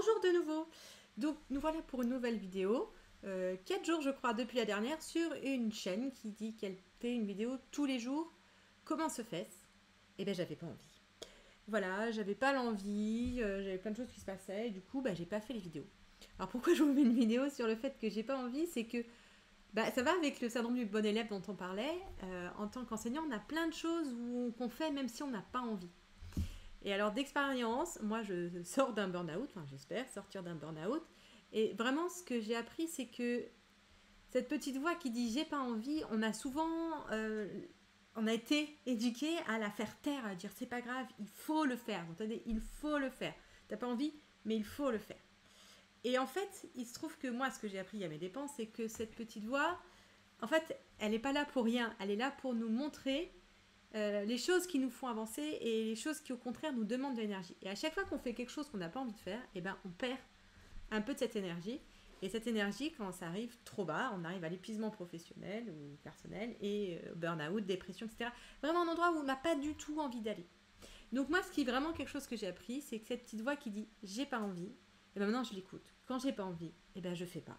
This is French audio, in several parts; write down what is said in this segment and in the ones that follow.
Bonjour de nouveau. Donc nous voilà pour une nouvelle vidéo, 4 jours je crois depuis la dernière, sur une chaîne qui dit qu'elle fait une vidéo tous les jours. Comment se fait-ce? Eh bien j'avais pas envie. Voilà, j'avais pas l'envie, j'avais plein de choses qui se passaient et du coup j'ai pas fait les vidéos. Alors pourquoi je vous mets une vidéo sur le fait que j'ai pas envie? C'est que ça va avec le syndrome du bon élève dont on parlait. En tant qu'enseignant, on a plein de choses qu'on fait même si on n'a pas envie. Et alors d'expérience, moi je sors d'un burn-out, enfin j'espère sortir d'un burn-out. Et vraiment ce que j'ai appris, c'est que cette petite voix qui dit j'ai pas envie, on a souvent, on a été éduqué à la faire taire, à dire c'est pas grave, il faut le faire. Vous entendez, il faut le faire. T'as pas envie, mais il faut le faire. Et en fait, il se trouve que moi, ce que j'ai appris à mes dépens, c'est que cette petite voix, en fait, elle n'est pas là pour rien. Elle est là pour nous montrer les choses qui nous font avancer et les choses qui au contraire nous demandent de l'énergie. Et à chaque fois qu'on fait quelque chose qu'on n'a pas envie de faire, on perd un peu de cette énergie. Et cette énergie, quand ça arrive trop bas, on arrive à l'épuisement professionnel ou personnel et burn-out, dépression, etc. Vraiment un endroit où on n'a pas du tout envie d'aller. Donc moi, ce qui est vraiment quelque chose que j'ai appris, c'est que cette petite voix qui dit j'ai pas envie, et maintenant je l'écoute. Quand j'ai pas envie, je fais pas.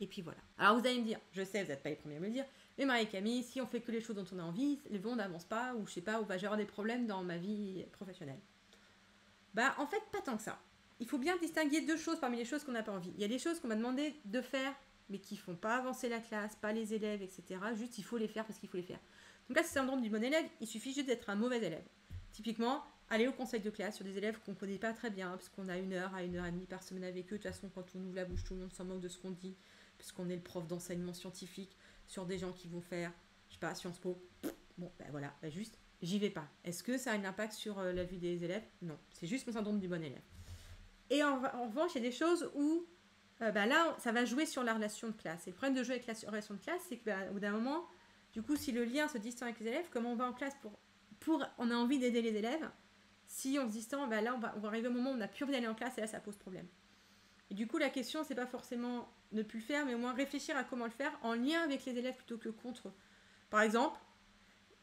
Et puis voilà. Alors vous allez me dire, je sais, vous n'êtes pas les premiers à me le dire, mais Marie-Camille, si on fait que les choses dont on a envie, les vents n'avancent pas, ou je sais pas, ou j'ai avoir des problèmes dans ma vie professionnelle. En fait, pas tant que ça. Il faut bien distinguer deux choses parmi les choses qu'on n'a pas envie. Il y a des choses qu'on m'a demandé de faire, mais qui font pas avancer la classe, pas les élèves, etc. Juste, il faut les faire parce qu'il faut les faire. Donc là, c'est le syndrome du bon élève, il suffit juste d'être un mauvais élève. Typiquement, aller au conseil de classe sur des élèves qu'on ne connaît pas très bien, parce qu'on a 1 heure à 1 heure et demie par semaine avec eux. De toute façon, quand on ouvre la bouche, tout le monde s'en moque de ce qu'on dit, parce qu'on est le prof d'enseignement scientifique sur des gens qui vont faire, je sais pas, Sciences Po. Bon, voilà, juste, j'y vais pas. Est-ce que ça a un impact sur la vie des élèves? Non, c'est juste mon syndrome du bon élève. Et en revanche, il y a des choses où, là, ça va jouer sur la relation de classe. Et le problème de jouer avec la relation de classe, c'est qu'au bout d'un moment, du coup, si le lien se distend avec les élèves, comment on va en classe on a envie d'aider les élèves? Si on se distend, là, on va arriver au moment où on n'a plus envie d'aller en classe et là, ça pose problème. Et du coup, la question, c'est pas forcément ne plus le faire, mais au moins réfléchir à comment le faire en lien avec les élèves plutôt que contre eux. Par exemple,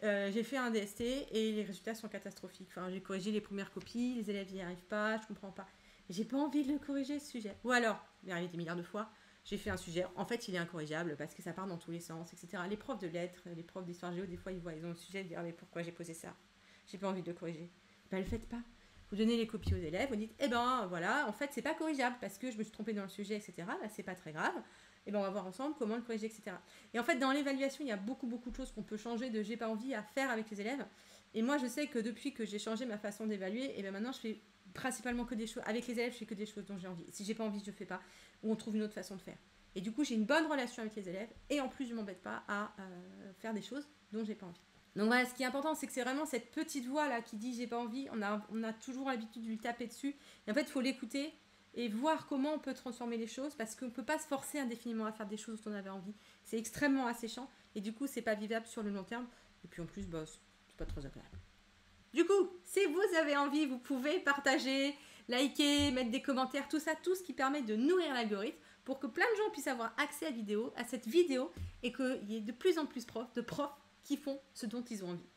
j'ai fait un DST et les résultats sont catastrophiques. Enfin, j'ai corrigé les premières copies, les élèves n'y arrivent pas, je comprends pas. J'ai pas envie de le corriger, ce sujet. Ou alors, il est arrivé des milliards de fois, j'ai fait un sujet, en fait, il est incorrigeable parce que ça part dans tous les sens, etc. Les profs de lettres, les profs d'histoire géo, des fois, ils ont le sujet de dire, mais pourquoi j'ai posé ça? J'ai pas envie de le corriger. Le faites pas. Vous donnez les copies aux élèves, vous dites, voilà, en fait, c'est pas corrigeable parce que je me suis trompée dans le sujet, etc. C'est pas très grave. On va voir ensemble comment le corriger, etc. Et en fait, dans l'évaluation, il y a beaucoup de choses qu'on peut changer de j'ai pas envie à faire avec les élèves. Et moi, je sais que depuis que j'ai changé ma façon d'évaluer, maintenant, je fais principalement que des choses. Avec les élèves, je fais que des choses dont j'ai envie. Si j'ai pas envie, je fais pas. Ou on trouve une autre façon de faire. Et du coup, j'ai une bonne relation avec les élèves. Et en plus, je m'embête pas à faire des choses dont j'ai pas envie. Donc voilà, ce qui est important, c'est que c'est vraiment cette petite voix là qui dit j'ai pas envie. On a toujours l'habitude de lui taper dessus. Et en fait, il faut l'écouter et voir comment on peut transformer les choses parce qu'on ne peut pas se forcer indéfiniment à faire des choses dont on avait envie. C'est extrêmement asséchant et du coup, c'est pas vivable sur le long terme. Et puis en plus, c'est pas très agréable. Du coup, si vous avez envie, vous pouvez partager, liker, mettre des commentaires, tout ça, tout ce qui permet de nourrir l'algorithme pour que plein de gens puissent avoir accès à cette vidéo et qu'il y ait de plus en plus de profs qui font ce dont ils ont envie.